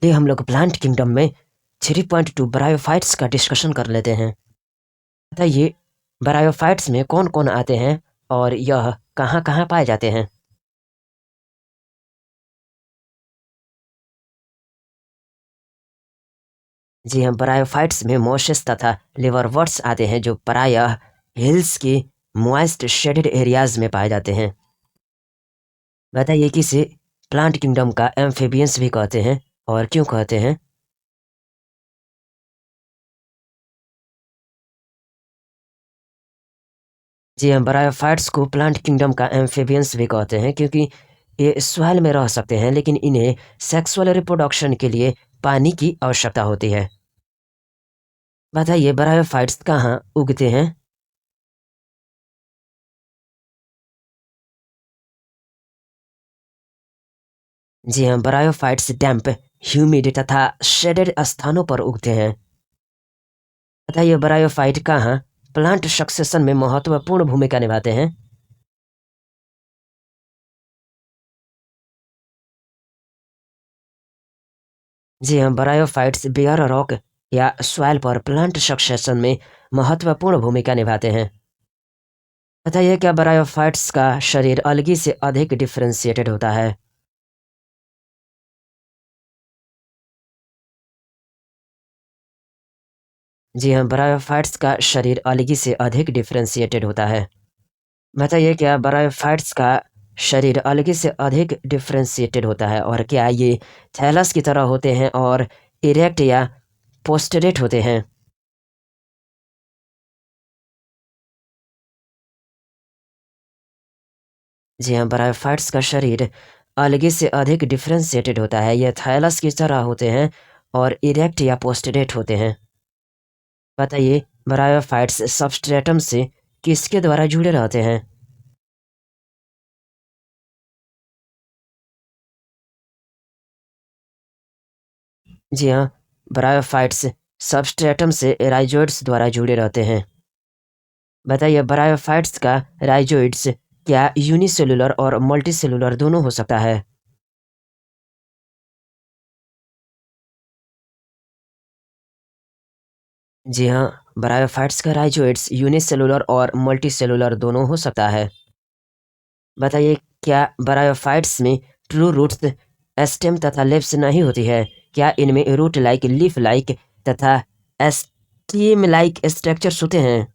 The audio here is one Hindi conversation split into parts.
ये हम लोग प्लांट किंगडम में 3.2 ब्रायोफाइट्स का डिस्कशन कर लेते हैं। बताइए, ब्रायोफाइट्स में कौन कौन आते हैं और यह कहाँ कहाँ पाए जाते हैं? जी हाँ, ब्रायोफाइट्स में मोसेस तथा लिवरवर्ट्स आते हैं जो प्रायः हिल्स की मॉइस्ट शेडेड एरियाज में पाए जाते हैं। बताइए कि इसे प्लांट किंगडम का एम्फीबियंस भी कहते हैं और क्यों कहते हैं? जी हाँ, ब्रायोफाइट्स को प्लांट किंगडम का एम्फीबियंस भी कहते हैं क्योंकि ये सॉइल में रह सकते हैं लेकिन इन्हें सेक्सुअल रिप्रोडक्शन के लिए पानी की आवश्यकता होती है। बताइए, ब्रायोफाइट्स कहाँ उगते हैं? जी हाँ, ब्रायोफाइट्स डैम्प, ह्यूमिड तथा शेडेड स्थानों पर उगते हैं। बताइए, ब्रायोफाइट कहाँ प्लांट सक्सेशन में महत्वपूर्ण भूमिका निभाते हैं? जी हाँ, ब्रायोफाइट्स बेयर रॉक या सॉइल पर प्लांट सक्सेशन में महत्वपूर्ण भूमिका निभाते हैं। बताइए, क्या ब्रायोफाइट्स का शरीर अलगी से अधिक डिफरेंशिएटेड होता है? जी हाँ, ब्रायोफाइट्स का शरीर अलगी से अधिक डिफरेंशिएटेड होता है। बताइए, क्या ब्रायोफाइट्स का शरीर अलगी से अधिक डिफरेंशिएटेड होता है और क्या ये थैलस की तरह होते हैं और इरेक्ट या पोस्टरेट होते हैं? जी हाँ, ब्रायोफाइट्स का शरीर अलगी से अधिक डिफरेंशिएटेड होता है। ये थैलस की तरह होते हैं और इरेक्ट या पोस्टरेट होते हैं। बताइए, ब्रायोफाइट्स सबस्ट्रेटम से किसके द्वारा जुड़े रहते हैं? जी हाँ, ब्रायोफाइट्स सबस्ट्रेटम से राइजोइड्स द्वारा जुड़े रहते हैं। बताइए, ब्रायोफाइट्स का राइजोइड्स क्या यूनिसेलुलर और मल्टीसेलुलर दोनों हो सकता है? जी हाँ, ब्रायोफाइट्स का राइजोइड्स यूनिसेलुलर और मल्टीसेलुलर दोनों हो सकता है। बताइए, क्या ब्रायोफाइट्स में ट्रू रूट्स, स्टेम तथा लिप्स नहीं होती है? क्या इनमें रूट लाइक, लीफ लाइक तथा स्टीम लाइक स्ट्रक्चर्स होते हैं?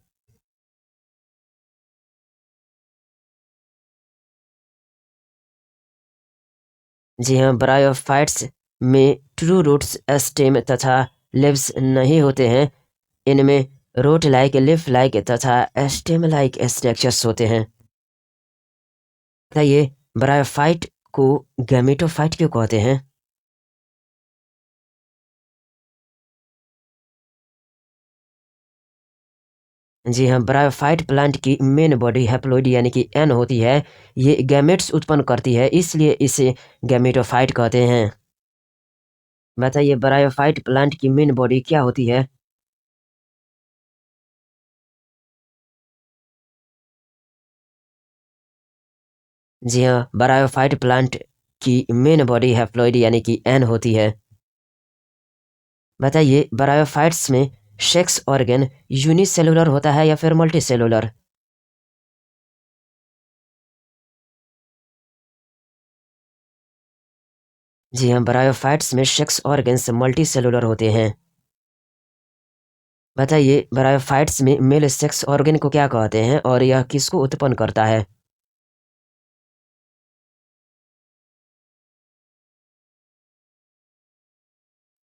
जी हाँ, ब्रायोफाइट्स में ट्रू रूट्स, स्टेम तथा लिव्स नहीं होते हैं। इनमें रूट लाइक, लीफ लाइक तथा स्टेम लाइक स्ट्रक्चर्स होते हैं। बताइए, ब्रायोफाइट को गैमेटोफाइट क्यों कहते हैं? जी हाँ, ब्रायोफाइट प्लांट की मेन बॉडी हैप्लॉइड यानी कि एन होती है। ये गैमेट्स उत्पन्न करती है, इसलिए इसे गैमेटोफाइट कहते हैं। बताइए, ब्रायोफाइट प्लांट की मेन बॉडी क्या होती है? जी हाँ, ब्रायोफाइट प्लांट की मेन बॉडी हैप्लॉइड यानी कि एन होती है। बताइए, ब्रायोफाइट्स में सेक्स ऑर्गन यूनिसेलुलर होता है या फिर मल्टीसेलुलर? जी हाँ, ब्रायोफाइट्स में सेक्स ऑर्गन्स मल्टीसेलुलर होते हैं। बताइए, ब्रायोफाइट्स में मेल सेक्स ऑर्गन को क्या कहते हैं और यह किसको उत्पन्न करता है?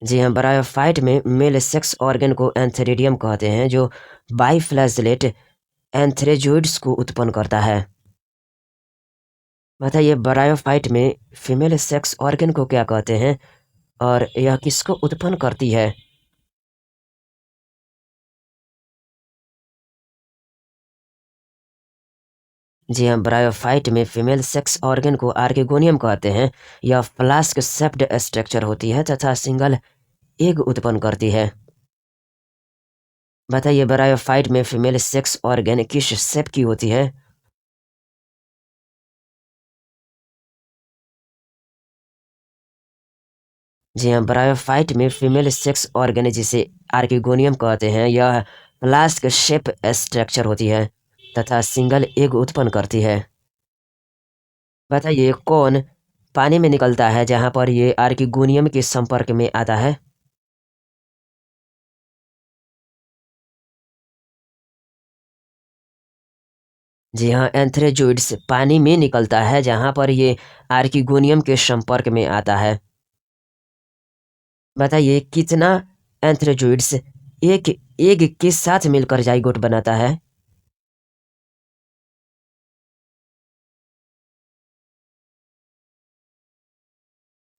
जी हाँ, ब्रायोफाइट में मेल सेक्स ऑर्गन को एंथेरिडियम कहते हैं जो बाइफ्लैजेलेट एंथ्रेजोइड्स को उत्पन्न करता है। बताइए, ब्रायोफाइट में फीमेल सेक्स ऑर्गन को क्या कहते हैं और यह किसको उत्पन्न करती है? जी हाँ, ब्रायोफाइट में फीमेल सेक्स ऑर्गन को आर्किगोनियम कहते हैं। यह फ्लास्क शेप्ड स्ट्रक्चर होती है तथा सिंगल एग उत्पन्न करती है। बताइए, ब्रायोफाइट में फीमेल सेक्स ऑर्गन किस शेप की होती है? जी हाँ, ब्रायोफाइट में फीमेल सेक्स ऑर्गन जिसे आर्किगोनियम कहते हैं, यह फ्लास्क शेप स्ट्रक्चर होती है तथा सिंगल एग उत्पन्न करती है। बताइए कौन पानी में निकलता है जहाँ पर ये आर्किगोनियम के संपर्क में आता है? जी हाँ, एंथ्रेजोइड्स पानी में निकलता है जहाँ पर ये आर्किगोनियम के संपर्क में आता है। बताइए कितना एंथ्रेजोइड्स एक एग के साथ मिलकर जाइगोट बनाता है?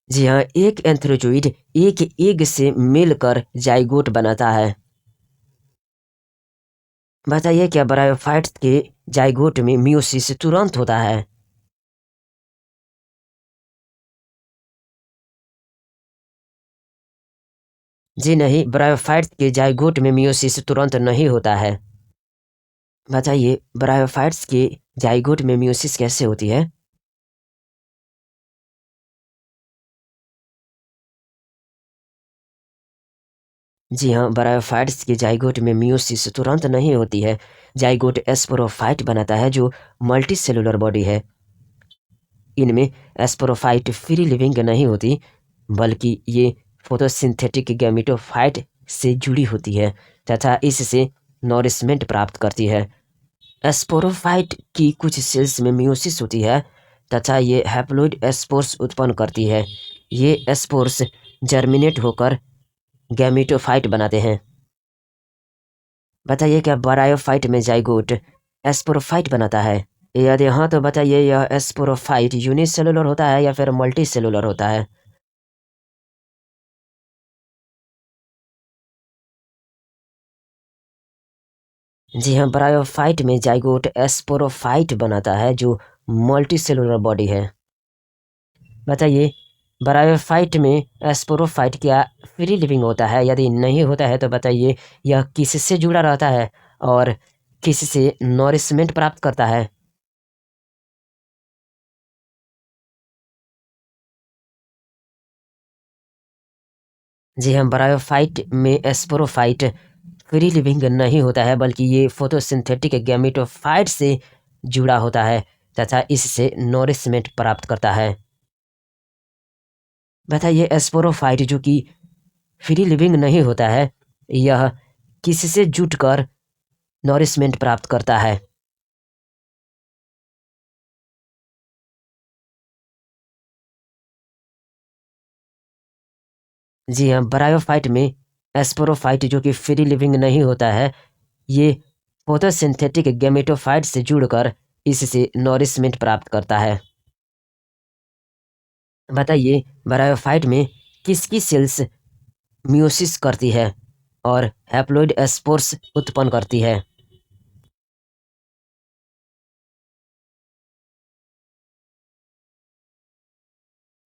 जी हाँ, एक एंथ्रेजोइड एक एग से मिलकर जाइगोट बनाता है। बताइए क्या ब्रायोफाइट्स के जाइगोट में मियोसिस तुरंत होता है? जी नहीं, ब्रायोफाइट्स के जाइगोट में मियोसिस तुरंत नहीं होता है। बताइए ब्रायोफाइट्स के जाइगोट में मियोसिस कैसे होती है? जी हाँ, ब्रायोफाइट्स के जाइगोट में मियोसिस तुरंत नहीं होती है। जाइगोट एस्पोरोफाइट बनाता है जो मल्टीसेलुलर बॉडी है। इनमें एस्पोरोफाइट फ्री लिविंग नहीं होती, बल्कि ये फोटोसिंथेटिक गैमेटोफाइट से जुड़ी होती है तथा इससे नॉरिशमेंट प्राप्त करती है। एस्पोरोफाइट की कुछ सेल्स में मियोसिस होती है तथा ये हैप्लॉइड एस्पोर्स उत्पन्न करती है। ये एस्पोर्स जर्मिनेट होकर गैमेटोफाइट बनाते हैं। बताइए क्या ब्रायोफाइट में जाइगोट एस्पोरोफाइट बनाता है? यदि हाँ तो बताइए यह एस्पोरोफाइट यूनिसेलुलर होता है या फिर मल्टी सेलुलर होता है? जी हाँ, ब्रायोफाइट में जाइगोट एस्पोरोफाइट बनाता है जो मल्टी सेलुलर बॉडी है। बताइए ब्रायोफाइट में एस्पोरोफाइट क्या फ्री लिविंग होता है? यदि नहीं होता है तो बताइए यह किससे जुड़ा रहता है और किससे नॉरिशमेंट प्राप्त करता है? जी हाँ, ब्रायोफाइट में एस्पोरोफाइट फ्री लिविंग नहीं होता है, बल्कि ये फोटोसिंथेटिक गैमेटोफाइट से जुड़ा होता है तथा इससे नॉरिशमेंट प्राप्त करता है। बताइए एस्पोरोफाइट जो कि फ्री लिविंग नहीं होता है, यह किससे जुटकर नॉरिशमेंट प्राप्त करता है? जी हाँ, ब्रायोफाइट में एस्पोरोफाइट जो कि फ्री लिविंग नहीं होता है, ये फोटोसिंथेटिक गैमेटोफाइट से जुड़कर इससे नॉरिशमेंट प्राप्त करता है। बताइए ब्रायोफाइट में किसकी सेल्स मियोसिस करती है और हैप्लॉइड स्पोर्स उत्पन्न करती है?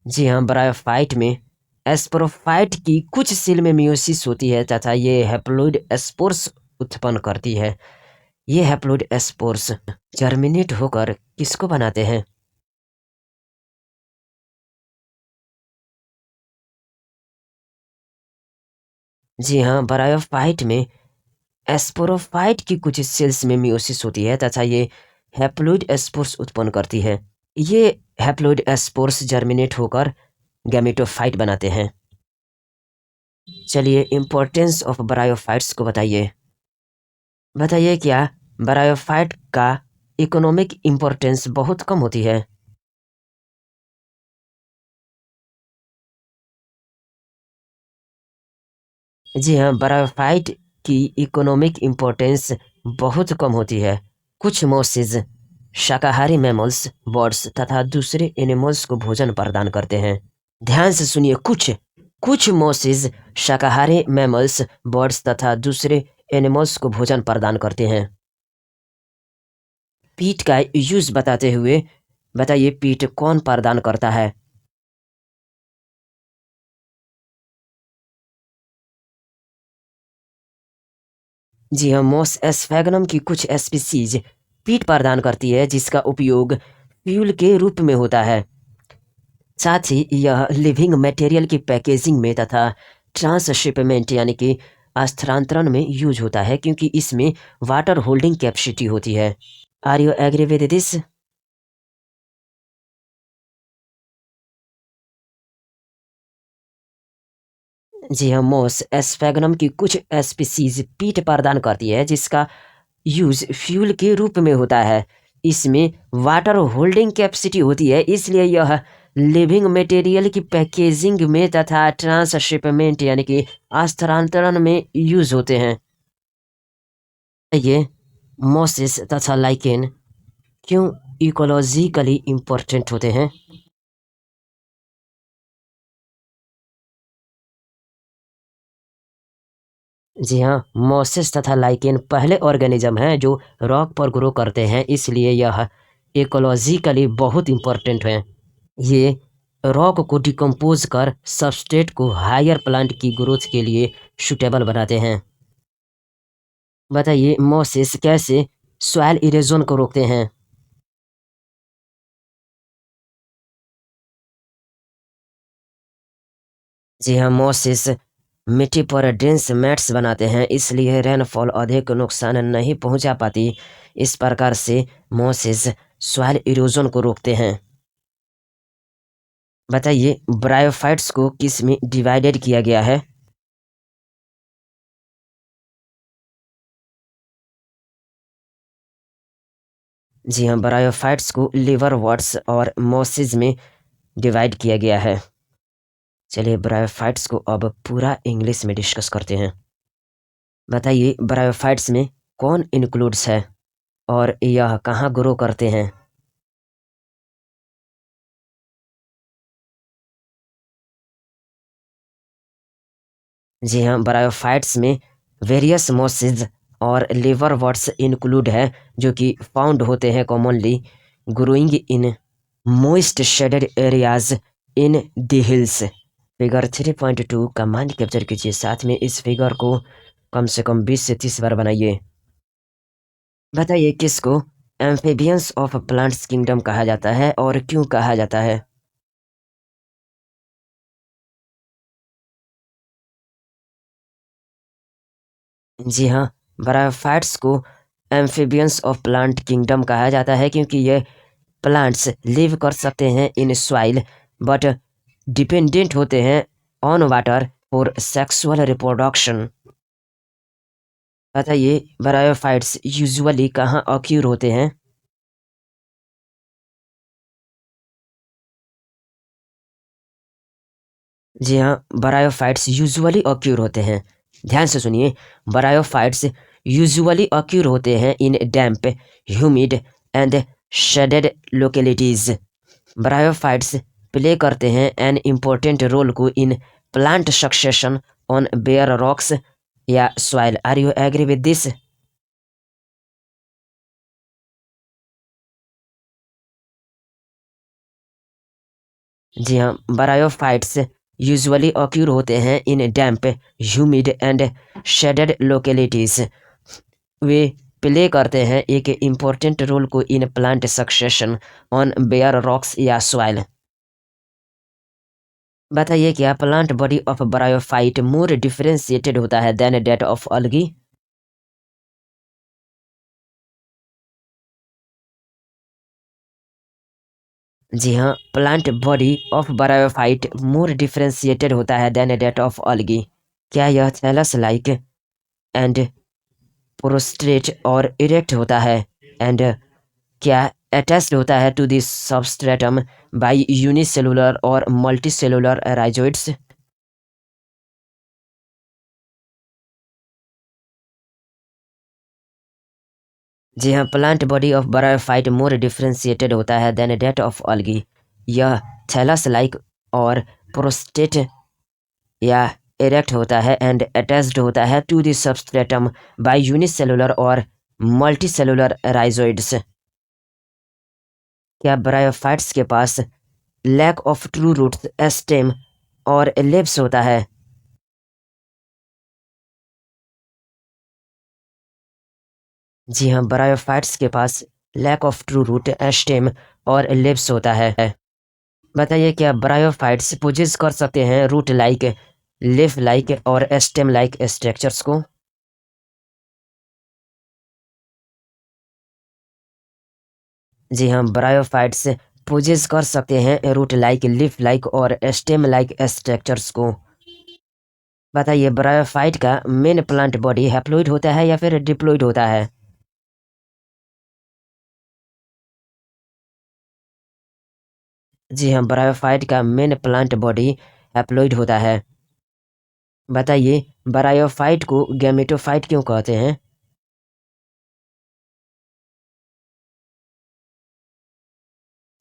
जी हाँ, ब्रायोफाइट में एस्पोरोफाइट की कुछ सेल में मियोसिस होती है तथा ये हैप्लॉइड स्पोर्स उत्पन्न करती है। ये हैप्लॉइड स्पोर्स जर्मिनेट होकर किसको बनाते हैं? जी हाँ, ब्रायोफाइट में एस्पोरोफाइट की कुछ सेल्स में मियोसिस होती है तथा ये हैप्लॉइड स्पोर्स उत्पन्न करती है। ये हैप्लॉइड स्पोर्स जर्मिनेट होकर गैमेटोफाइट बनाते हैं। चलिए इम्पोर्टेंस ऑफ ब्रायोफाइट्स को बताइए। बताइए क्या ब्रायोफाइट का इकोनॉमिक इम्पोर्टेंस बहुत कम होती है? जी हाँ, ब्रायोफाइट की इकोनॉमिक इम्पोर्टेंस बहुत कम होती है। कुछ मोसेज शाकाहारी मैमल्स, बर्ड्स तथा दूसरे एनिमल्स को भोजन प्रदान करते हैं। ध्यान से सुनिए, कुछ कुछ मोसेज शाकाहारी मैमल्स, बर्ड्स तथा दूसरे एनिमल्स को भोजन प्रदान करते हैं। पीट का यूज बताते हुए बताइए पीट कौन प्रदान करता है? जी हाँ, मोस एस्फेगनम की कुछ स्पीसीज पीट प्रदान करती है जिसका उपयोग फ्यूल के रूप में होता है। साथ ही यह लिविंग मटेरियल की पैकेजिंग में तथा ट्रांसशिपमेंट यानी कि स्थानांतरण में यूज होता है क्योंकि इसमें वाटर होल्डिंग कैपेसिटी होती है। Are you agree with this? जी हाँ, मोस एस्फेगनम की कुछ स्पीसीज पीट प्रदान करती है जिसका यूज फ्यूल के रूप में होता है। इसमें वाटर होल्डिंग कैपेसिटी होती है, इसलिए यह लिविंग मटेरियल की पैकेजिंग में तथा ट्रांसशिपमेंट यानी कि स्थानांतरण में यूज होते हैं। ये मोसेस तथा लाइकेन क्यों इकोलॉजिकली इम्पोर्टेंट होते हैं? जी हाँ, मोसेस तथा लाइकेन पहले ऑर्गेनिज्म हैं जो रॉक पर ग्रो करते हैं, इसलिए यह इकोलॉजिकली बहुत इम्पोर्टेंट हैं। ये रॉक को डिकम्पोज कर सबस्ट्रेट को हायर प्लांट की ग्रोथ के लिए सुटेबल बनाते हैं। बताइए मोसेस कैसे सॉइल इरोजन को रोकते हैं? जी हाँ, मोसेस मिट्टी पर डेंस मैट्स बनाते हैं, इसलिए रेनफॉल अधिक नुकसान नहीं पहुंचा पाती। इस प्रकार से मोसेस सॉइल इरोजन को रोकते हैं। बताइए ब्रायोफाइट्स को किस में डिवाइडेड किया गया है? जी हाँ, ब्रायोफाइट्स को लिवर वर्ट्स और मोसेस में डिवाइड किया गया है। चलिए ब्रायोफाइट्स को अब पूरा इंग्लिश में डिस्कस करते हैं। बताइए ब्रायोफाइट्स में कौन इंक्लूड्स है और यह कहाँ ग्रो करते हैं? जी हाँ, ब्रायोफाइट्स में वेरियस मोसेस और लिवरवर्ट्स इंक्लूड है जो कि फाउंड होते हैं commonly growing in moist shaded areas in the hills. Figure 3.2 का माइंड कैप्चर कीजिए, साथ में इस फिगर को कम से कम 20 से 30 बार बनाइए। बताइए किसको एम्फीबियंस ऑफ प्लांट्स किंगडम कहा जाता है और क्यों कहा जाता है? जी हाँ, ब्रायोफाइट्स को एम्फीबियंस ऑफ प्लांट किंगडम कहा जाता है क्योंकि ये प्लांट्स लिव कर सकते हैं इन सॉइल बट डिपेंडेंट होते हैं on water for sexual reproduction. बताइए ब्रायोफाइट्स यूजुअली कहाँ ऑक्यूर होते हैं? जी हाँ, ब्रायोफाइट्स यूजुअली ऑक्यूर होते हैं। ध्यान से सुनिए, ब्रायोफाइट्स यूजुअली ऑक्यूर होते हैं in damp, humid and shaded localities. Bryophytes play करते हैं एन इम्पोर्टेंट रोल को in plant succession on bare rocks या soil. Are you agree with this? जी हाँ, ब्रायोफाइट्स यूजुअली ऑक्यूर होते हैं in damp, humid and shaded localities. वे प्ले करते हैं एक इम्पोर्टेंट रोल को in plant succession on bare rocks या सॉइल। बताइए क्या plant body of bryophyte more differentiated होता है देन डेट ऑफ अलगी? जी हाँ, plant body of bryophyte more differentiated होता है देन डेट ऑफ अलगी। क्या यह thallus like and prostrate or erect होता है एंड क्या अटैच्ड होता है to this substratum by unicellular or multicellular rhizoids? जी हाँ, plant body of bryophyte more differentiated होता है देन डेट ऑफ अलगी। यह थैलस लाइक और प्रोस्टेट या इरेक्ट होता है एंड अटैच्ड होता है to the substratum by unicellular or multicellular rhizoids. क्या ब्रायोफाइट्स के पास lack of true roots, stem or leaves होता है? जी हाँ, ब्रायोफाइट्स के पास lack of true root, stem or leaves होता है। बताइए क्या ब्रायोफाइट्स पोजेस कर सकते हैं root like, leaf like or stem like structures को? जी हाँ, ब्रायोफाइट्स पोजेस कर सकते हैं root like, leaf like or stem like structures को। बताइए ब्रायोफाइट का मेन प्लांट बॉडी हैप्लॉइड होता है या फिर डिप्लॉइड होता है? जी हाँ, ब्रायोफाइट का मेन प्लांट बॉडी हैप्लॉइड होता है। बताइए ब्रायोफाइट को गैमेटोफाइट क्यों कहते हैं?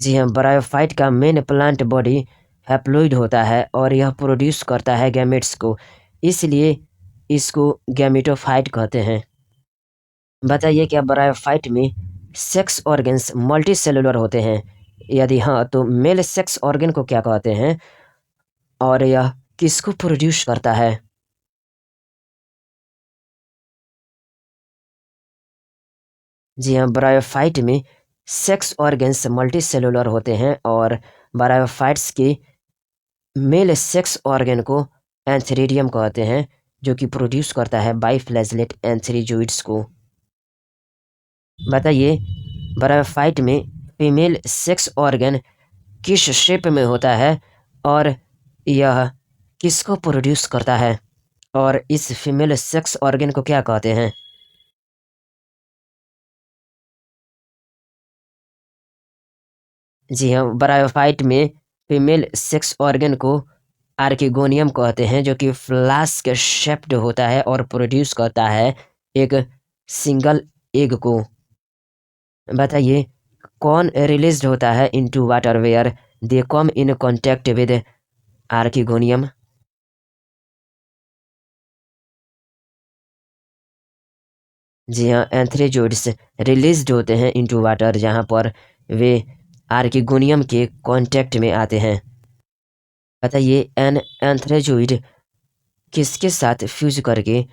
जी हाँ, ब्रायोफाइट का मेन प्लांट बॉडी हैप्लॉइड होता है और यह प्रोड्यूस करता है गैमेट्स को, इसलिए इसको गैमेटोफाइट कहते हैं। बताइए क्या ब्रायोफाइट में सेक्स ऑर्गन्स मल्टी सेलुलर होते हैं? यदि हाँ तो मेल सेक्स ऑर्गन को क्या कहते हैं और यह किसको प्रोड्यूस करता है? जी हाँ, ब्रायोफाइट में सेक्स ऑर्गन्स मल्टी सेलुलर होते हैं और ब्रायोफाइट्स के मेल सेक्स ऑर्गन को एंथेरिडियम कहते हैं, जो कि प्रोड्यूस करता है बाइफ्लैजलेट एंथेरिजोइड्स को। बताइए ब्रायोफाइट में फीमेल सेक्स ऑर्गन किस शेप में होता है और यह किसको प्रोड्यूस करता है और इस फीमेल सेक्स ऑर्गन को क्या कहते हैं? जी हाँ, ब्रायोफाइट में फीमेल सेक्स ऑर्गन को आर्किगोनियम कहते हैं, जो कि फ्लास्क शेप्ड होता है और प्रोड्यूस करता है एक सिंगल एग को। बताइए कौन रिलीज्ड होता है into water where they come in contact with archegonium? जी हाँ, एंथ्रेजोइड्स रिलीज्ड होते हैं इनटू वाटर जहाँ पर वे आर्किगोनियम के कांटेक्ट में आते हैं। बताइए एन एंथ्रेजोइड किसके साथ फ्यूज करके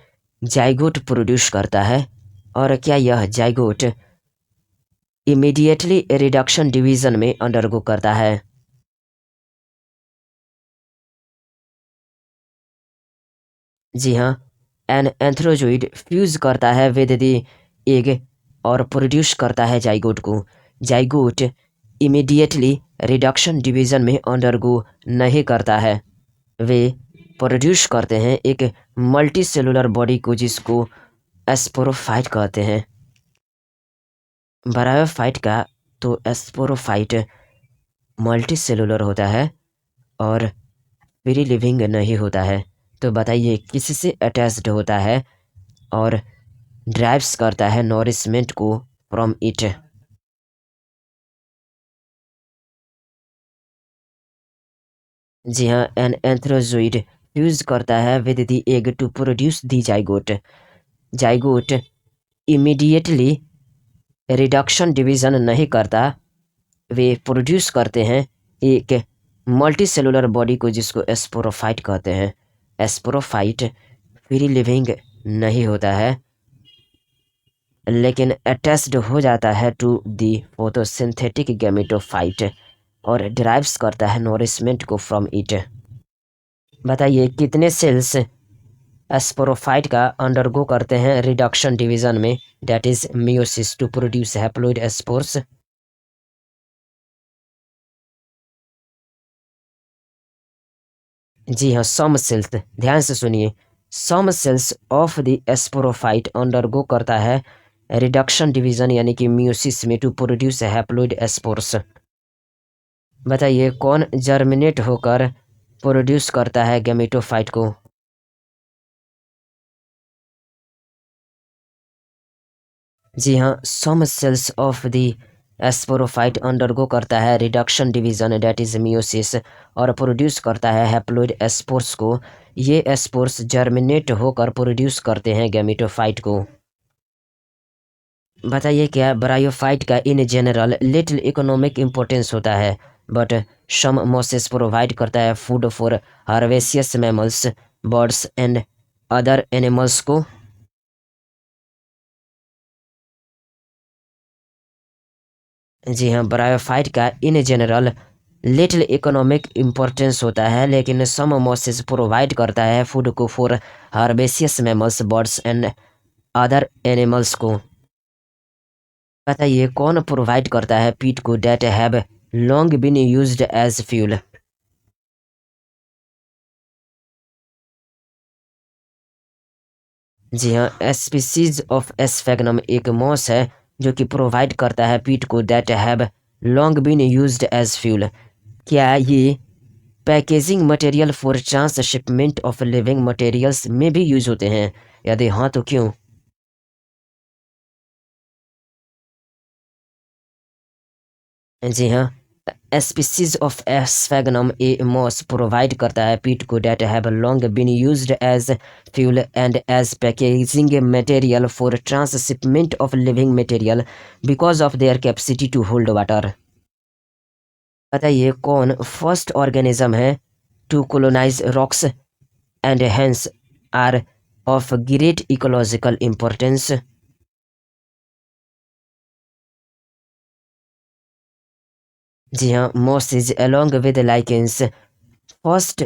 जाइगोट प्रोड्यूस करता है और क्या यह जाइगोट इमीडिएटली रिडक्शन डिवीजन में अंडरगो करता है? जी हाँ, एन एंथ्रोजोइड फ्यूज करता है विद द एग और प्रोड्यूस करता है जाइगोट को। जाइगोट इमीडिएटली रिडक्शन डिवीजन में अंडरगो नहीं करता है, वे प्रोड्यूस करते हैं एक मल्टी सेलुलर बॉडी को जिसको एस्पोरोफाइट कहते हैं। ब्रायोफाइट का तो एस्पोरोफाइट मल्टी सेलुलर होता है और फ्री लिविंग नहीं होता है। तो बताइए किससे अटैच्ड होता है और ड्राइव्स करता है नॉरिशमेंट को फ्रॉम इट? जी हाँ, एन एंथ्रोजोइड फ्यूज करता है with the egg to produce the zygote. Zygote immediately reduction division नहीं करता, वे प्रोड्यूस करते हैं एक मल्टी सेलुलर बॉडी को जिसको एस्पोरोफाइट कहते हैं। एस्पोरोफाइट फ्री लिविंग नहीं होता है लेकिन अटैच्ड हो जाता है टू दी फोटोसिंथेटिक गैमेटोफाइट और डिराइव्स करता है नोरिशमेंट को फ्रॉम इट। बताइए कितने सेल्स एस्पोरोफाइट का अंडरगो करते हैं रिडक्शन डिवीजन में, that is meiosis, to produce haploid spores? जी हाँ, सम सेल्स, ध्यान से सुनिए, some cells of the sporophyte undergo करता है रिडक्शन डिवीजन यानी कि मियोसिस में टू प्रोड्यूस हैप्लॉइड स्पोर्स। बताइए कौन जर्मिनेट होकर प्रोड्यूस करता है गैमेटोफाइट को? जी हाँ, some cells of the sporophyte undergo करता है reduction division that is meiosis और प्रोड्यूस करता है हैप्लॉइड स्पोर्स को। ये स्पोर्स जर्मिनेट होकर प्रोड्यूस करते हैं गैमेटोफाइट को। बताइए क्या ब्रायोफाइट का in general little economic importance होता है बट सम मोसेस प्रोवाइड करता है food for herbaceous mammals, birds and other animals को? जी हाँ, ब्रायोफाइट का in general little economic importance होता है, लेकिन सम मोसेस प्रोवाइड करता है फूड को for herbaceous mammals, birds and other animals को। बताइए कौन प्रोवाइड करता है पीट को that have long been used as fuel. जी हाँ, स्पीसीज ऑफ एस्फेगनम एक मॉस है जो कि प्रोवाइड करता है पीट को that have long been used as fuel. क्या ये packaging material for transshipment of living materials में भी यूज होते हैं? यदि हाँ तो क्यों? जी हाँ, species of Sphagnum a moss provide करता है peat को that have long been used as fuel and as packaging material for transshipment of living material because of their capacity to hold water। बताइए कौन फर्स्ट ऑर्गेनिज्म है to colonize rocks and hence are of great ecological importance? जी हाँ, mosses along with lichens first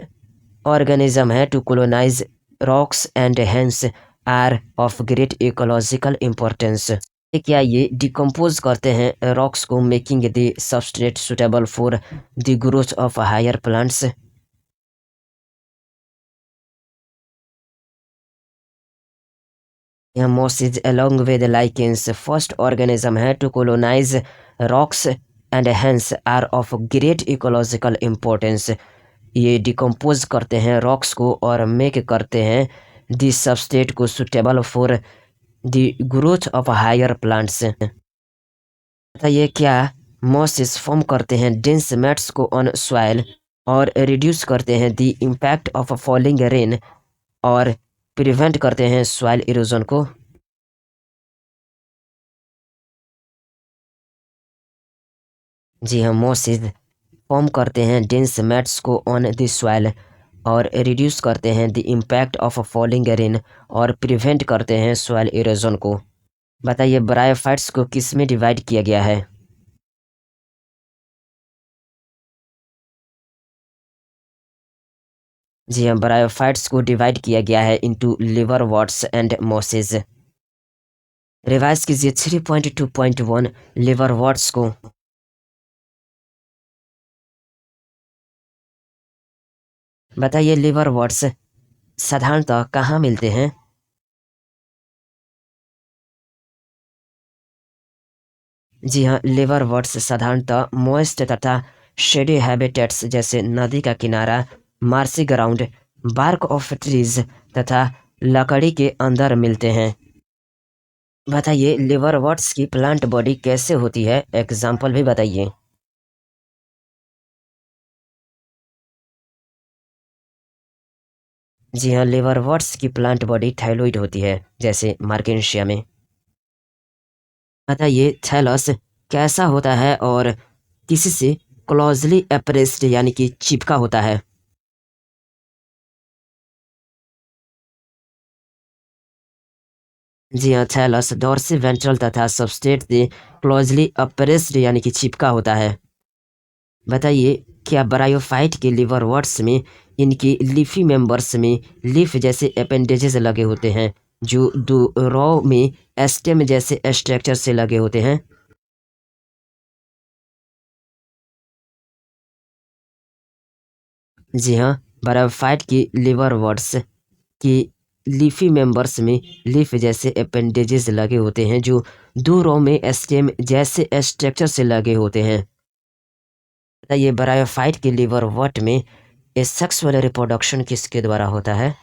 organism है to colonize rocks and hence are of great ecological importance। क्या ये डिकम्पोज करते हैं रॉक्स को making the substrate suitable for the growth of higher plants? यह mosses along with lichens first organism है to colonize rocks and hence are of great ecological importance। ये डिकम्पोज करते हैं रॉक्स को और मेक करते हैं द सबस्ट्रेट को suitable for the growth of higher plants. बताइए क्या मॉसेस फॉर्म करते हैं डेंस मैट्स को ऑन सॉइल और रिड्यूस करते हैं the impact of falling rain और प्रिवेंट करते हैं सॉइल इरोजन को? जी हाँ, मॉसेस फॉर्म करते हैं डेंस मैट्स को ऑन द सॉइल और रिड्यूस करते हैं the impact of falling rain और प्रिवेंट करते हैं सॉइल इरोजन को। बताइए ब्रायोफाइट्स को किस में डिवाइड किया गया है? जी हाँ, ब्रायोफाइट्स को डिवाइड किया गया है इनटू लिवरवर्ट्स एंड मॉसेस। रिवाइज कीजिए 3.2.1 लिवरवर्ट्स को। बताइए लिवरवर्ट्स साधारणतः कहाँ मिलते हैं? जी हाँ, लिवरवर्ट्स साधारणतः मॉइस्ट तथा शेडी हैबिटेट्स जैसे नदी का किनारा, marshy ground, bark of trees तथा लकड़ी के अंदर मिलते हैं। बताइए लिवरवर्ट्स की प्लांट बॉडी कैसे होती है? एग्जाम्पल भी बताइए। जी हाँ, लिवरवर्ट्स की प्लांट बॉडी थाइलॉइड होती है जैसे मार्केंशिया में। बताइए थैलस कैसा होता है और किससे क्लोजली अप्रेस्ड यानी कि चिपका होता है? जी हाँ, थैलस डोर्सी वेंट्रल तथा सबस्ट्रेट से क्लोजली अप्रेस्ड यानी कि चिपका होता है। बताइए क्या ब्रायोफाइट के लिवरवर्ट्स में इनके लीफी मेंबर्स में लीफ जैसे अपेंडेजेस लगे होते हैं जो दो रॉ में एस्टेम जैसे स्ट्रक्चर से लगे होते हैं? जी हाँ, ब्रायोफाइट की लिवरवर्ट्स की लीफी मेंबर्स में लीफ जैसे अपेंडेजेस लगे होते हैं जो दो रो में स्टेम जैसे स्ट्रक्चर से लगे होते हैं। बताइए ब्रायोफाइट के लिवरवर्ट में सेक्सुअल रिप्रोडक्शन किसके द्वारा होता है?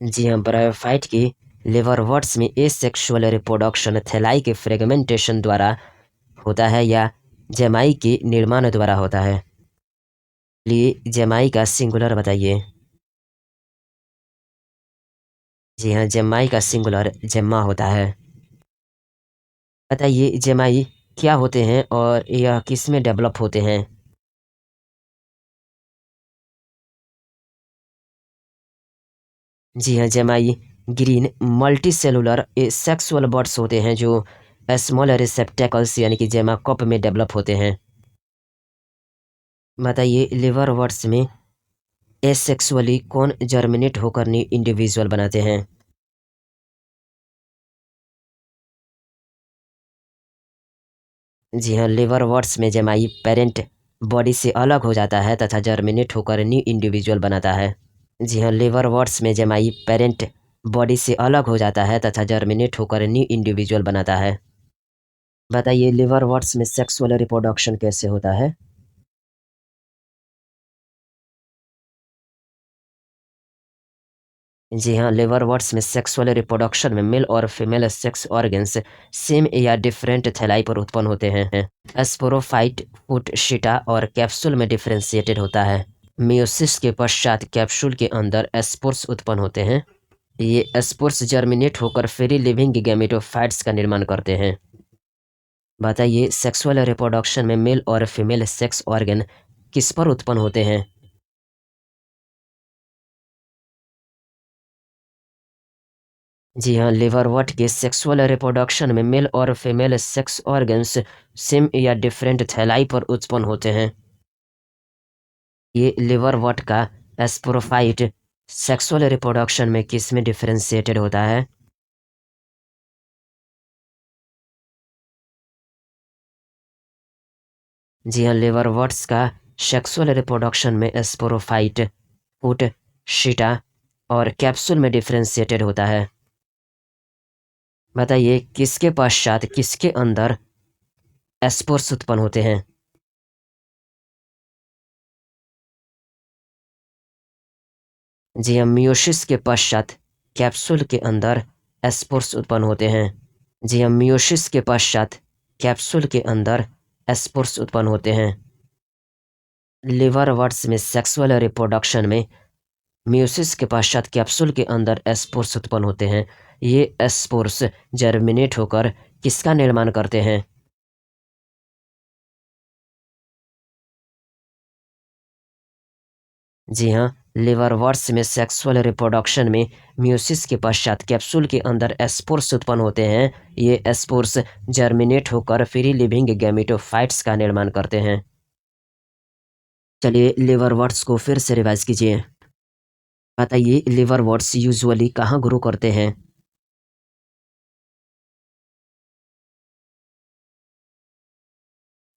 जी हाँ, ब्रायोफाइट की लिवरवर्ट्स में एसेक्सुअल रिप्रोडक्शन थैलाई के फ्रेगमेंटेशन द्वारा होता है या जमाई के निर्माण द्वारा होता है? लिए जमाई का सिंगुलर बताइए। जी हाँ, जमाई का सिंगुलर जेम्मा होता है। बताइए जमाई क्या होते हैं और यह किस में डेवलप होते हैं? जी हाँ, जमाई green multi cellular sexual birds होते हैं जो स्मॉल रिसेप्टेकल्स यानी कि जेमा कप में डेवलप होते हैं। बताइए लिवर वर्ड्स में एसेक्सुअली कौन जर्मिनेट होकर न्यू इंडिविजुअल बनाते हैं? जी हाँ, लिवर वर्ड्स में जेमाई पेरेंट बॉडी से अलग हो जाता है तथा जर्मिनेट होकर न्यू इंडिविजुअल बनाता है। जी हाँ, लिवर वर्ड्स में जेमाई पेरेंट बॉडी से अलग हो जाता है तथा जर्मिनेट होकर न्यू इंडिविजुअल बनाता है। बताइए लिवर वर्ड्स में सेक्सुअल रिप्रोडक्शन कैसे होता है? जी हाँ, लिवर वर्ड्स में सेक्सुअल रिप्रोडक्शन में मेल और फीमेल सेक्स ऑर्गन्स सेम या डिफरेंट थैलाई पर उत्पन्न होते हैं। स्पोरोफाइट फूट शीटा और कैप्सूल में डिफरेंशिएटेड होता है। मियोसिस के पश्चात कैप्सूल के अंदर स्पोर्स उत्पन्न होते हैं। ये स्पोर्स जर्मिनेट होकर फ्री लिविंग गैमेटोफाइट्स का निर्माण करते हैं। बताइए सेक्सुअल रिप्रोडक्शन में मेल और फीमेल सेक्स ऑर्गन किस पर उत्पन्न होते हैं? जी हाँ, लिवरवट के सेक्सुअल रिप्रोडक्शन में मेल और फीमेल सेक्स ऑर्गन्स सेम या डिफरेंट थैलाई पर उत्पन्न होते हैं। ये लिवरवट का स्पोरोफाइट सेक्सुअल रिप्रोडक्शन में किस में डिफरेंशिएटेड होता है? जी हाँ, लिवरवट्स का सेक्सुअल रिप्रोडक्शन में स्पोरोफाइट फूट शीटा और कैप्सूल में डिफरेंशिएटेड होता है। बताइए किसके पश्चात किसके अंदर स्पोर्स उत्पन्न होते हैं? जी हाँ, मियोसिस के पश्चात कैप्सूल के अंदर स्पोर्स उत्पन्न होते हैं। जी हाँ, मियोसिस के पश्चात कैप्सूल के अंदर स्पोर्स उत्पन्न होते हैं। लिवर वर्ड्स में सेक्सुअल रिप्रोडक्शन में मियोसिस के पश्चात कैप्सूल के अंदर स्पोर्स उत्पन्न होते हैं। ये स्पोर्स जर्मिनेट होकर किसका निर्माण करते हैं? जी हाँ, लिवर वर्ड्स में सेक्सुअल रिप्रोडक्शन में मियोसिस के पश्चात कैप्सूल के अंदर स्पोर्स उत्पन्न होते हैं। ये स्पोर्स जर्मिनेट होकर फ्री लिविंग गैमेटोफाइट्स का निर्माण करते हैं। चलिए लिवर वर्ड्स को फिर से रिवाइज कीजिए। बताइए लिवर वर्ड्स यूजुअली कहाँ ग्रो करते हैं?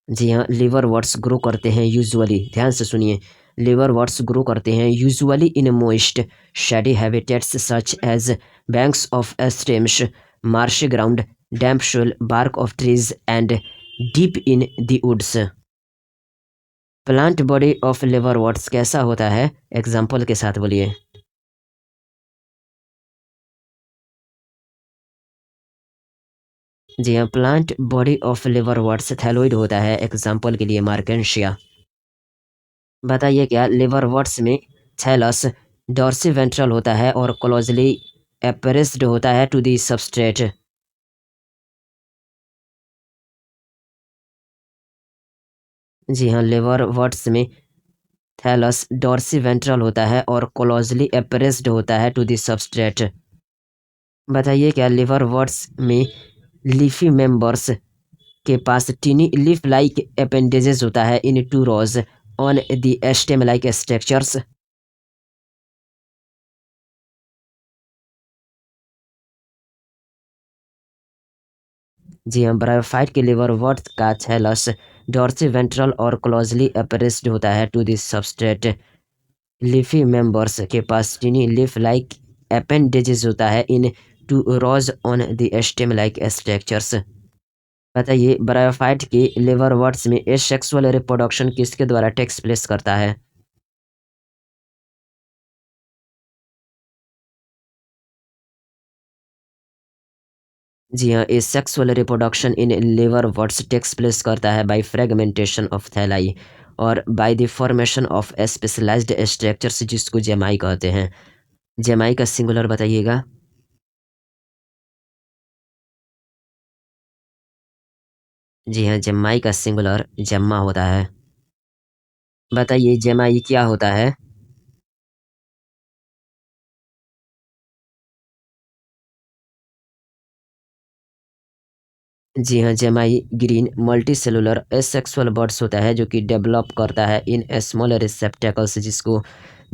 जी हाँ, लिवर वर्ड्स ग्रो करते हैं यूजुअली, ध्यान से सुनिए। लिवर वर्ड्स ग्रो करते हैं usually in moist shady habitats such as banks of streams, marshy ground, damp soil, bark of trees and deep in the woods। Plant body of liverworts कैसा होता है? एग्जाम्पल के साथ बोलिए। जी हाँ, plant body of liverworts thalloid होता है, एग्जाम्पल के लिए मार्केंशिया। बताइए क्या लिवर वर्ड्स में थैलस डॉर्सिवेंट्रल होता है और क्लोजली एप्रेस्ड होता है टू दी सबस्ट्रेट? जी हाँ, लिवर वर्ड्स में थैलस डॉर्सिवेंट्रल होता है और क्लोजली एप्रेस्ड होता है टू दी सबस्ट्रेट। बताइए क्या लिवर वर्ड्स में लीफी मेंबर्स के पास टीनी लीफ लाइक अपेंडेजेस होता है in two rows on the stem like structures? जी हाँ, ब्रायोफाइट के लिवर वर्ड्स का थैलस डॉर्सिवेंट्रल और क्लोजली अप्रेस्ड होता है to this substrate. Leafy members के पास टीनी लीफ लाइक अपेंडेजेस होता है in two rows on the stem like structures. बताइए ब्रायोफाइट के लिवर वर्ड्स में एसेक्सुअल रिप्रोडक्शन किसके द्वारा टेक्स प्लेस करता है? जी हाँ, asexual reproduction in liverworts takes place करता है बाय फ्रेगमेंटेशन ऑफ थैलाई और by the formation of specialized structures जिसको जेमाई कहते हैं। जेमाई का सिंगुलर बताइएगा। जी हाँ, जेमाई का सिंगुलर जेम्मा होता है। बताइए जेमाई क्या होता है? जी हाँ, जेमाई ग्रीन मल्टीसेलुलर एसेक्सुअल बर्ड्स होता है जो कि डेवलप करता है इन स्मॉल रिसेप्टेकल्स जिसको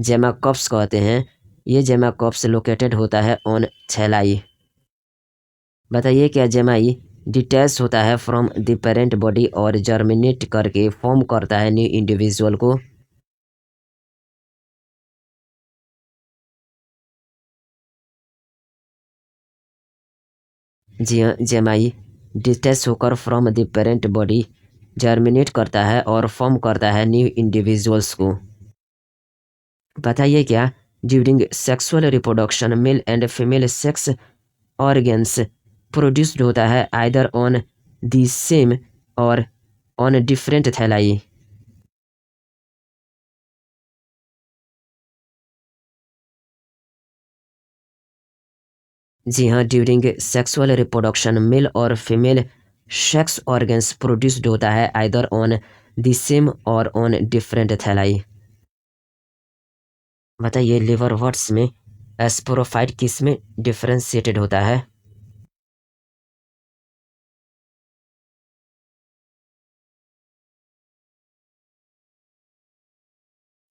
जेमाकॉप्स कहते हैं। ये जेमाकॉप्स लोकेटेड होता है ऑन थैलाई। बताइए क्या जेमाई डिटैच होता है फ्रॉम द पेरेंट बॉडी और जर्मिनेट करके फॉर्म करता है न्यू इंडिविजुअल को। जी हाँ, जेमाई डिटैच होकर from the parent body germinate करता है और फॉर्म करता है न्यू इंडिविजुअल्स को। बताइए क्या during sexual reproduction male and female sex organs produced होता है आइदर ऑन द सेम और ऑन डिफरेंट थैलाई। जी हाँ, ड्यूरिंग सेक्सुअल रिप्रोडक्शन मेल और फीमेल सेक्स ऑर्गन्स प्रोड्यूस्ड होता है आइदर ऑन द सेम और ऑन डिफरेंट थैलाई। बताइए लिवरवर्ट्स में एस्पोरोफाइट किस में डिफरेंशिएटेड होता है।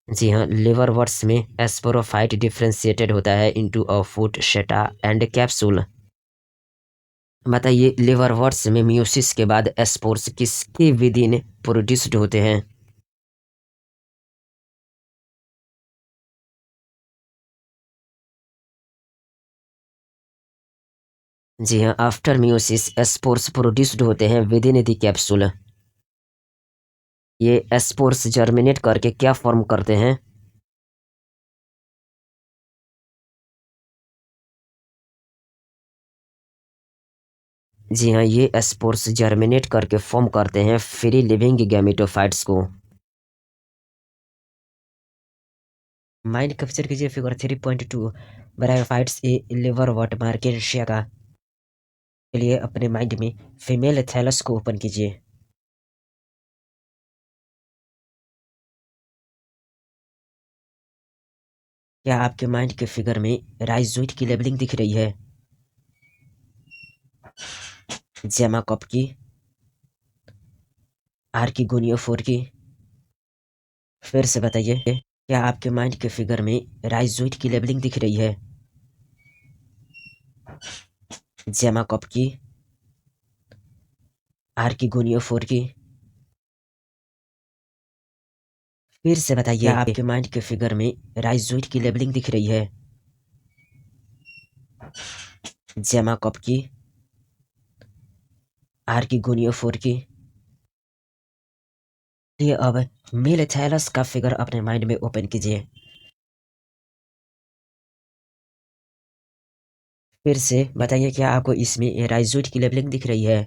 जी हाँ, लिवरवर्ट्स में एस्पोरोफाइट डिफरेंशिएटेड होता है into a foot seta and capsule. बताइए लिवरवर्ट्स में मियोसिस के बाद एस्पोर्स किसके विदिन प्रोड्यूस्ड होते हैं। जी हाँ, आफ्टर मियोसिस एस्पोर्स प्रोड्यूस्ड होते हैं विदिन द कैप्सूल। ये एस्पोर्स जर्मिनेट करके क्या फॉर्म करते हैं। जी हाँ, ये एस्पोर्स जर्मिनेट करके फॉर्म करते हैं फ्री लिविंग गैमेटोफाइट्स को। माइंड कैप्चर कीजिए फिगर 3.2 ब्रायोफाइट्स ए लिवरवर्ट मार्केशिया का के लिए अपने माइंड में फीमेल थैलस को ओपन कीजिए। क्या आपके माइंड के फिगर में राइजोइड की लेबलिंग दिख रही है। जेमा कप की, आर की गोनियोफोर की। फिर से बताइए क्या आपके माइंड के फिगर में राइजोइड की लेबलिंग दिख रही है। जेमा कप की, आर की गोनियोफोर की। फिर से बताइए क्या आपके माइंड के फिगर में राइजोइड की लेबलिंग दिख रही है। जेमा कप की, आर की गोनियोफोर की। ये अब मेल थैलस का फिगर अपने माइंड में ओपन कीजिए। फिर से बताइए क्या आपको इसमें राइजोइड की लेबलिंग दिख रही है।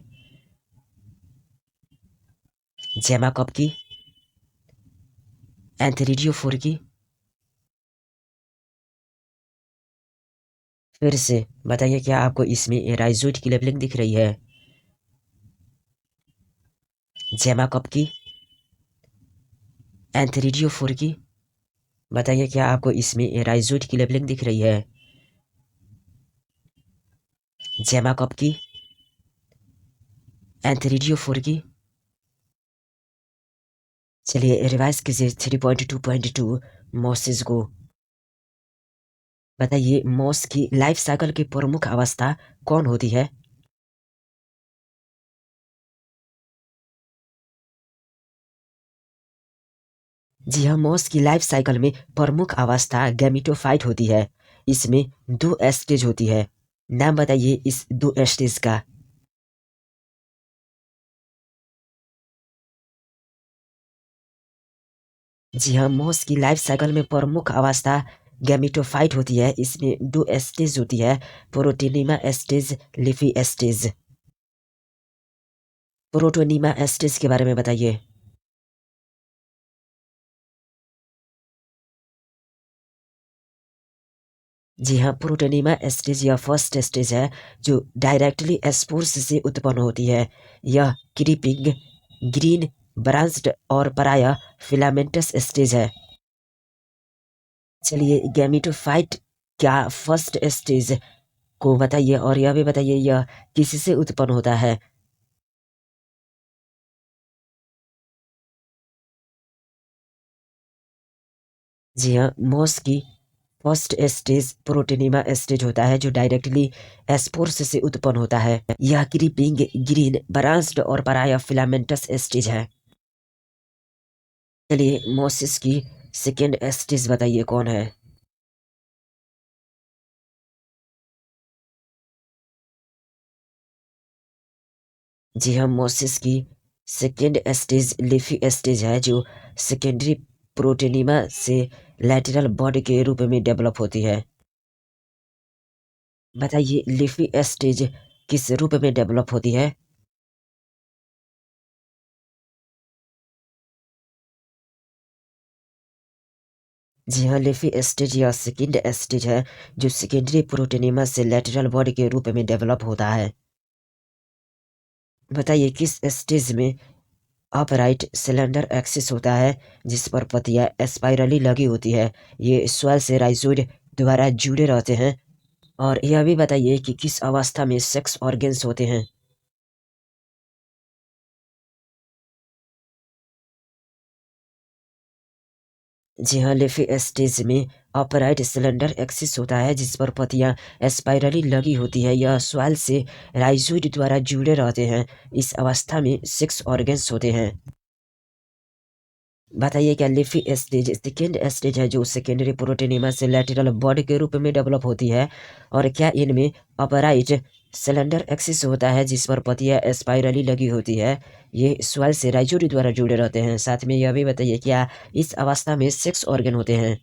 जेमा कप की, एंथेरिडियोफोर की। फिर से बताइए क्या आपको इसमें राइजोइड की लेबलिंग दिख रही है। जेमा कप की, एंथेरिडियोफोर की। बताइए क्या आपको इसमें राइजोइड की लेबलिंग दिख रही है। जेमा कप की, एंथेरिडियोफोर की। चलिए रिवाइज कीजिए 3.2.2 मॉसेस को। बताइए मॉस की लाइफ साइकिल की प्रमुख अवस्था कौन होती है। जी हाँ, मॉस की लाइफ साइकिल में प्रमुख अवस्था गैमेटोफाइट होती है। इसमें दो स्टेज होती है। नाम बताइए इस दो स्टेज का। जी हाँ, मॉस की लाइफ साइकिल में प्रमुख अवस्था गैमेटोफाइट होती है। इसमें दो स्टेज होती है, protonema stage, leafy stage. Protonema stage के बारे में बताइए। जी हाँ, प्रोटोनीमा स्टेज यह फर्स्ट स्टेज है जो डायरेक्टली स्पोर्स से उत्पन्न होती है। यह क्रीपिंग, ग्रीन, ब्रांच्ड और प्रायः फिलामेंटस स्टेज है। चलिए गैमेटोफाइट क्या फर्स्ट स्टेज को बताइए और यह भी बताइए यह किससे उत्पन्न होता है। जी हाँ, मोस की फर्स्ट स्टेज प्रोटेनिमा स्टेज होता है जो डायरेक्टली एस्पोर्स से उत्पन्न होता है। यह क्रीपिंग ग्रीन ब्रांच्ड और पराया फिलामेंटस स्टेज है। चलिए मोसिस की सेकेंड स्टेज बताइए कौन है। जी हाँ, मोसिस की सेकेंड स्टेज लीफी स्टेज है जो सेकेंडरी प्रोटेनिमा से लैटरल बॉडी के रूप में डेवलप होती है। बताइए लीफी स्टेज किस रूप में डेवलप होती है। जी हाँ, लीफी स्टेज या सेकेंड स्टेज है जो सेकेंडरी प्रोटेनिमा से लैटरल बॉडी के रूप में डेवलप होता है। बताइए किस स्टेज में अपराइट सिलेंडर एक्सिस होता है जिस पर पत्तियां स्पाइरली लगी होती है। ये स्वेल से राइजोइड द्वारा जुड़े रहते हैं। और यह भी बताइए कि किस अवस्था में सेक्स ऑर्गन्स होते हैं। जी हाँ, लिफी स्टेज में अपराइट सिलेंडर एक्सिस होता है जिस पर पत्तियां स्पाइरली लगी होती है। यह स्वेल से राइजोइड द्वारा जुड़े रहते हैं। इस अवस्था में सेक्स ऑर्गन्स होते हैं। बताइए क्या लिफी स्टेज सेकेंड स्टेज है जो सेकेंडरी प्रोटेनिमा से लैटरल बॉडी के रूप में डेवलप होती है। और क्या इनमें अपराइट सिलेंडर एक्सिस होता है जिस पर पत्तियां स्पाइरली लगी होती है। ये स्वेल से राइजोइड द्वारा जुड़े रहते हैं। साथ में यह भी बताइए क्या इस अवस्था में सेक्स ऑर्गन होते हैं।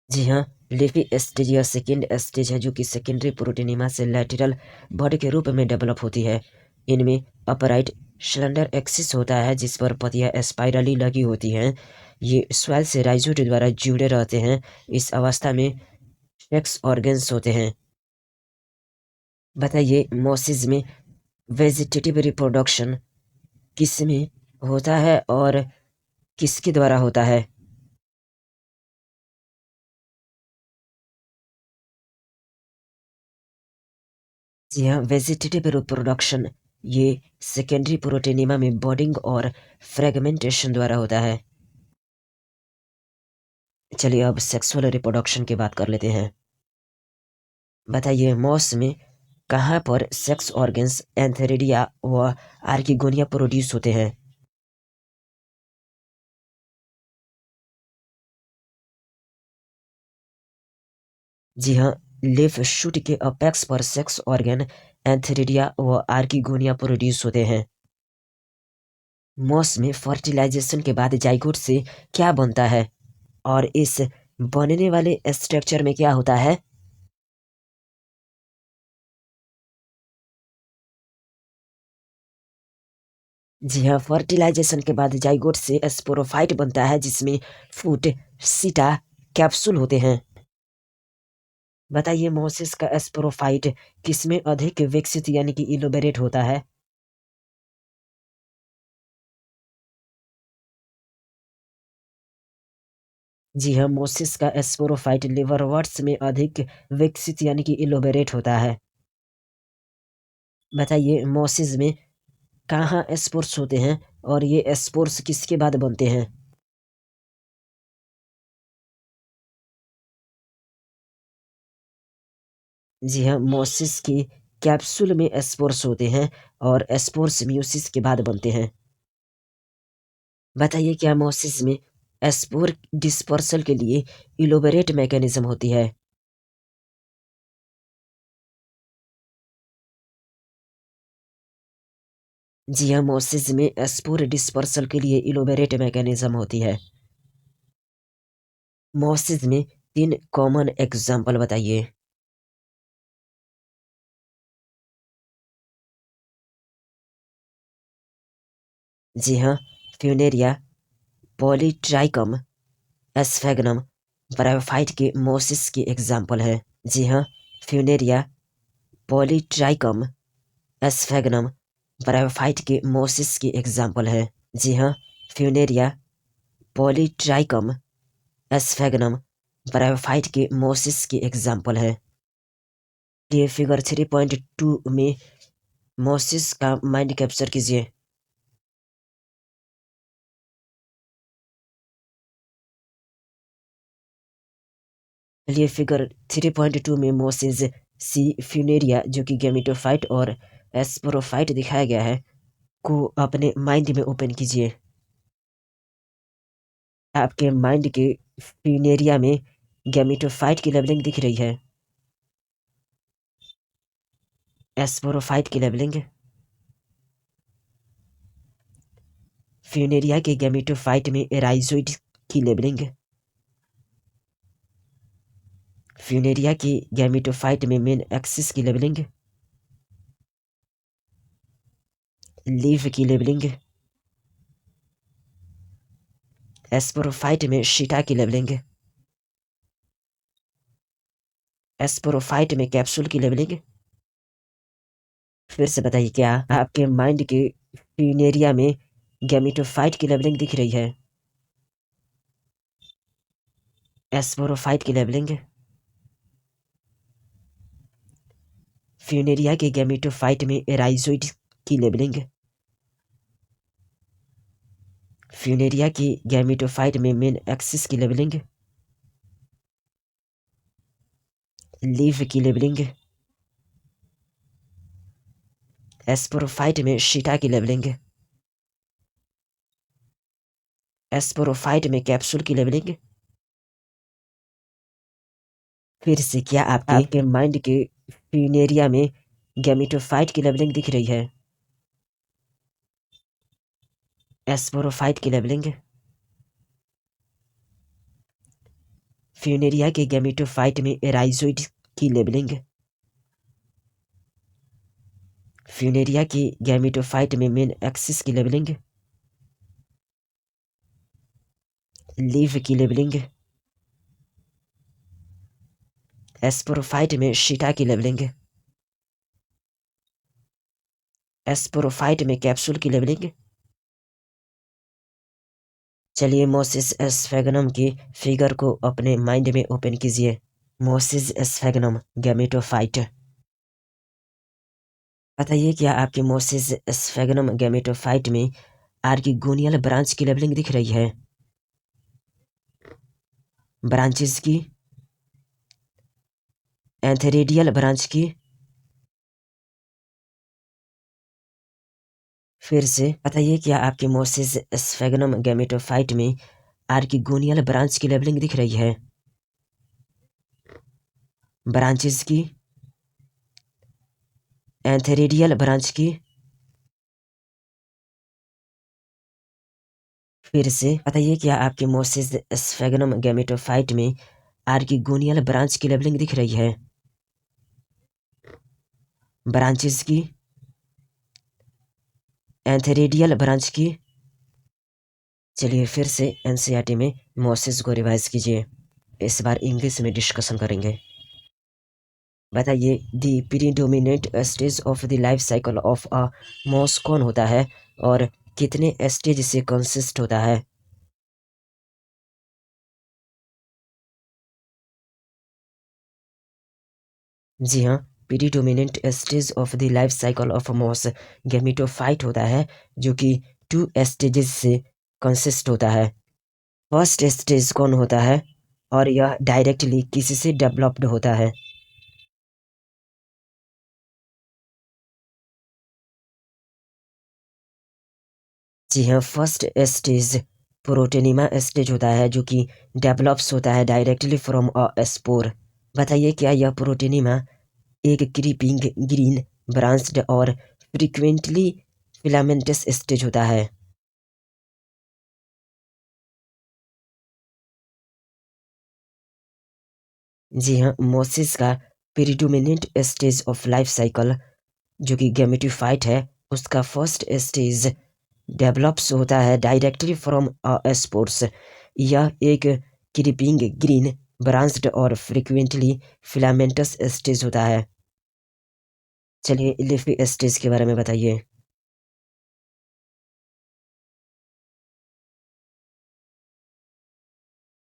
जी हाँ, लीफी स्टेज या सेकेंड स्टेज है जो कि सेकेंडरी प्रोटेनिमा से लैटरल बॉडी के रूप में डेवलप होती है। इनमें अपराइट सिलेंडर एक्सिस होता है जिस पर पत्तियां स्पाइरली लगी होती हैं। ये स्वेल से राइजोइड द्वारा जुड़े रहते हैं। इस अवस्था में सेक्स ऑर्गन्स होते हैं। बताइए मोसिस में वेजिटेटिव रिप्रोडक्शन किसमें होता है और किसके द्वारा होता है। जी हाँ, वेजिटेटिव रिप्रोडक्शन ये सेकेंडरी प्रोटेनिमा में बॉडिंग और फ्रेगमेंटेशन द्वारा होता है। चलिए अब सेक्सुअल रिप्रोडक्शन की बात कर लेते हैं। बताइए मॉस में कहाँ पर सेक्स ऑर्गन्स एंथेरिडिया व आर्किगोनिया प्रोड्यूस होते हैं। जी हाँ, लिफ शूट के अपेक्स पर सेक्स ऑर्गन एंथेरिडिया व आर्किगोनिया प्रोड्यूस होते हैं। मॉस में फर्टिलाइजेशन के बाद जाइगोट से क्या बनता है और इस बनने वाले स्ट्रक्चर में क्या होता है। जी हाँ, फर्टिलाइजेशन के बाद जाइगोट से स्पोरोफाइट बनता है जिसमें फूट सीटा कैप्सूल होते हैं। बताइए मोसिस का स्पोरोफाइट किसमें अधिक विकसित यानी कि इलोबरेट होता है। जी हाँ, मोसिस का स्पोरोफाइट लिवरवर्ट्स में अधिक विकसित यानी कि इलोबरेट होता है। बताइए मोसिस में कहाँ स्पोर्स होते हैं और ये स्पोर्स किसके बाद बनते हैं। जी हाँ, मोसिस की कैप्सूल में स्पोर्स होते हैं और स्पोर्स म्यूसिस के बाद बनते हैं। बताइए क्या मोसिस में स्पोर डिस्पर्सल के लिए इलोबरेट मैकेनिज्म होती है। जी हाँ, मोसिस में स्पोर डिस्पर्सल के लिए इलोबरेट मैकेनिज्म होती है। मोसिस में तीन कॉमन एग्जाम्पल बताइए। जी हाँ, फ्यूनेरिया पॉलीट्राइकम एस्फेगनम ब्रायोफाइट के मोसिस की एग्जाम्पल है। जी हाँ, फ्यूनेरिया पॉलीट्राइकम एस्फेगनम ब्रायोफाइट के मोसिस की एग्जाम्पल है। जी हाँ, फ्यूनेरिया पॉलीट्राइकम एस्फेगनम ब्रायोफाइट के मोसिस की एग्जाम्पल है। ये फिगर 3.2 में मोसिस का माइंड कैप्चर कीजिए। चलिए फिगर 3.2 में मोसिस सी फ्यूनेरिया जो कि गैमेटोफाइट और एस्पोरोफाइट दिखाया गया है को अपने माइंड में ओपन कीजिए। आपके माइंड के फ्यूनेरिया में गैमेटोफाइट की लेवलिंग दिख रही है, एस्पोरोफाइट की लेवलिंग, फ्यूनेरिया के गैमेटोफाइट में एराइजोइड की लेबलिंग, फ्यूनेरिया की गैमेटोफाइट में मेन एक्सिस की लेबलिंग, लीफ की लेबलिंग, एस्पोरोफाइट में शीटा की लेबलिंग, एस्पोरोफाइट में कैप्सूल की लेबलिंग। फिर से बताइए, क्या आपके माइंड के फ्यूनेरिया में गैमेटोफाइट की लेबलिंग दिख रही है, एस्पोरोफाइट की लेबलिंग, फ्यूनेरिया के गैमेटोफाइट में एराइजोइड की लेबलिंग, फ्यूनेरिया की गैमेटोफाइट में मेन एक्सिस की लेबलिंग, लीफ की लेबलिंग, एस्पोरोफाइट में शीटा की लेबलिंग, एस्पोरोफाइट में कैप्सूल की लेबलिंग। फिर से, क्या आपके माइंड के फ्यूनेरिया में गैमेटोफाइट की लेबलिंग दिख रही है, एस्पोरोफाइट की लेबलिंग, फ्यूनेरिया के गैमेटोफाइट में एराइजोइड की लेबलिंग, फ्यूनेरिया की गैमेटोफाइट में मेन एक्सिस की लेबलिंग, लीफ की लेबलिंग, एस्पोरोफाइट में शीटा की लेबलिंग, एस्पोरोफाइट में कैप्सूल की लेबलिंग। चलिए मोसिस एस्फेगनम की फिगर को अपने माइंड में ओपन कीजिए। मोसिस एस्फेगनम गैमेटोफाइट। बताइए, क्या आपके मोसिस एस्फेगनम गैमेटोफाइट में आर्किगोनियल ब्रांच की लेबलिंग दिख रही है, ब्रांचेस की, एंथेरेडियल ब्रांच की। फिर से बताइए, क्या आपके मोसिस एस्फेगनम गैमेटोफाइट में आर्किगोनियल ब्रांच की लेबलिंग दिख रही है, ब्रांचेस की, एंथेरेडियल ब्रांच की। फिर से बताइए, क्या आपके मोसिस एस्फेगनम गैमेटोफाइट में आर्किगोनियल ब्रांच की लेबलिंग दिख रही है, ब्रांचेस की, एंथेरेडियल ब्रांच की। चलिए फिर से एनसीईआरटी में मोसिस को रिवाइज कीजिए। इस बार इंग्लिश में डिस्कशन करेंगे। बताइए, the predominant stage of the life cycle of a moss कौन होता है और कितने स्टेज से कंसिस्ट होता है। जी हाँ, predominant stage of the life cycle of moss gametophyte होता है, जो कि 2 स्टेजेस से कंसिस्ट होता है। फर्स्ट स्टेज कौन होता है और यह डायरेक्टली किससे डेवलप्ड होता है। जी हाँ, फर्स्ट स्टेज प्रोटेनिमा स्टेज होता है, जो कि डेवलप्स होता है डायरेक्टली फ्रॉम अ स्पोर। बताइए, क्या यह प्रोटेनिमा एक क्रीपिंग ग्रीन ब्रांच्ड और फ्रीक्वेंटली फिलामेंटस स्टेज होता है। जी हाँ, मोसिस का predominant stage of life cycle जो कि गैमेटोफाइट है, उसका फर्स्ट स्टेज डेवलप्स होता है डायरेक्टली फ्रॉम अ स्पोर्स। यह एक क्रीपिंग ग्रीन ब्रांच्ड और फ्रीक्वेंटली फिलामेंटस स्टेज होता है। चलिए लीफी स्टेज के बारे में बताइए।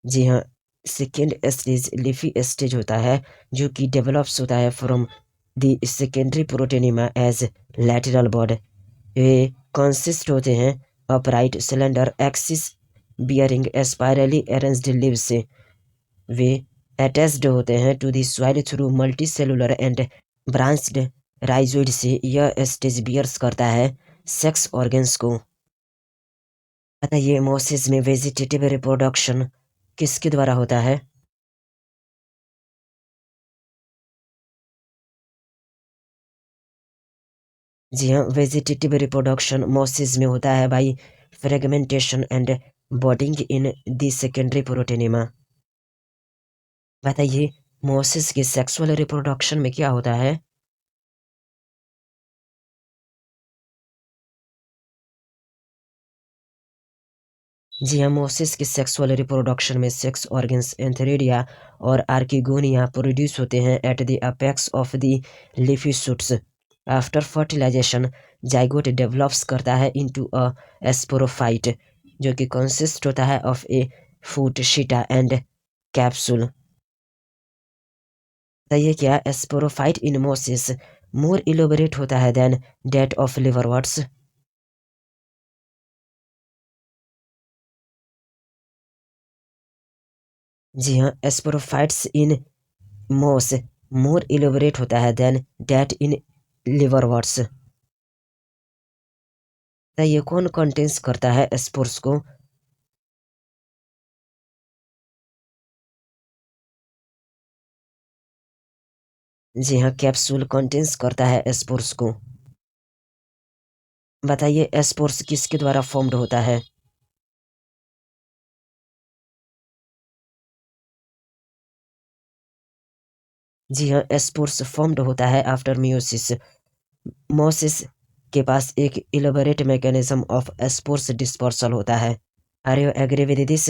जी हाँ, सेकेंड स्टेज लीफी स्टेज होता है, जो कि डेवलप्स होता है from the secondary protonema as lateral bud. वे कंसिस्ट होते हैं upright cylinder axis bearing spirally arranged leaves से। वे अटैच्ड होते हैं to the soil through multicellular and branched rhizoid से। यह स्टेज बियर्स करता है सेक्स ऑर्गन्स को। बताइए मोसिस में वेजिटेटिव रिप्रोडक्शन किसके द्वारा होता है? जी हाँ, वेजिटेटिव रिप्रोडक्शन मोसिस में होता है by fragmentation and budding in the secondary protonema. बताइए मोसिस के सेक्सुअल रिप्रोडक्शन में क्या होता है? जी हाँ, मोसिस के सेक्सुअल रिप्रोडक्शन में सेक्स ऑर्गन्स एंथेरिडिया और आर्किगोनिया प्रोड्यूस होते हैं at the apex of the leafy shoots. After fertilization zygote develops करता है इनटू अ स्पोरोफाइट जो कि कंसिस्ट होता है of a foot seta and capsule. बताइए क्या sporophyte in mosses more elaborate होता है देन डेट ऑफ लिवरवर्ट्स? जी हाँ, स्पोरोफाइट्स इन मोस मोर इलोबरेट होता है देन डेट इन लिवरवर्ट्स। ये कौन कंटेंस करता है स्पोर्स को? जी हाँ, कैप्सूल कंटेंस करता है स्पोर्स को। बताइए स्पोर्स किसके द्वारा फॉर्म्ड होता है? जी हाँ, स्पोर्स फॉर्म्ड होता है आफ्टर मियोसिस। मोसिस के पास एक elaborate mechanism of spores dispersal होता है। Are you agree with this?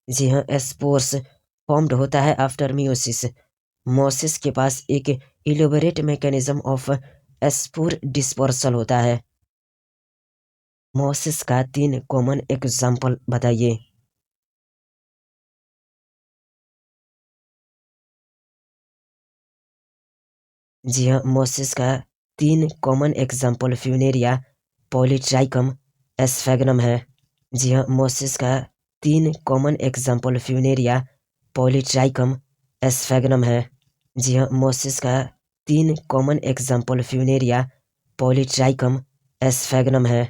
जी हाँ, स्पोर्स फॉर्म्ड होता है आफ्टर मियोसिस। मोसिस के पास एक elaborate mechanism of spore dispersal होता है। मोसिस का 3 कॉमन एग्जाम्पल बताइए। जी हाँ, मोसिस का 3 कॉमन एग्जाम्पल फ्यूनेरिया पॉलीट्राइकम एस्फेगनम है। जी हाँ, मोसिस का 3 कॉमन एग्जाम्पल फ्यूनेरिया पॉलीट्राइकम एस्फेगनम है। जी हाँ, मोसिस का 3 कॉमन एग्जाम्पल फ्यूनेरिया पॉलीट्राइकम एस्फेगनम है।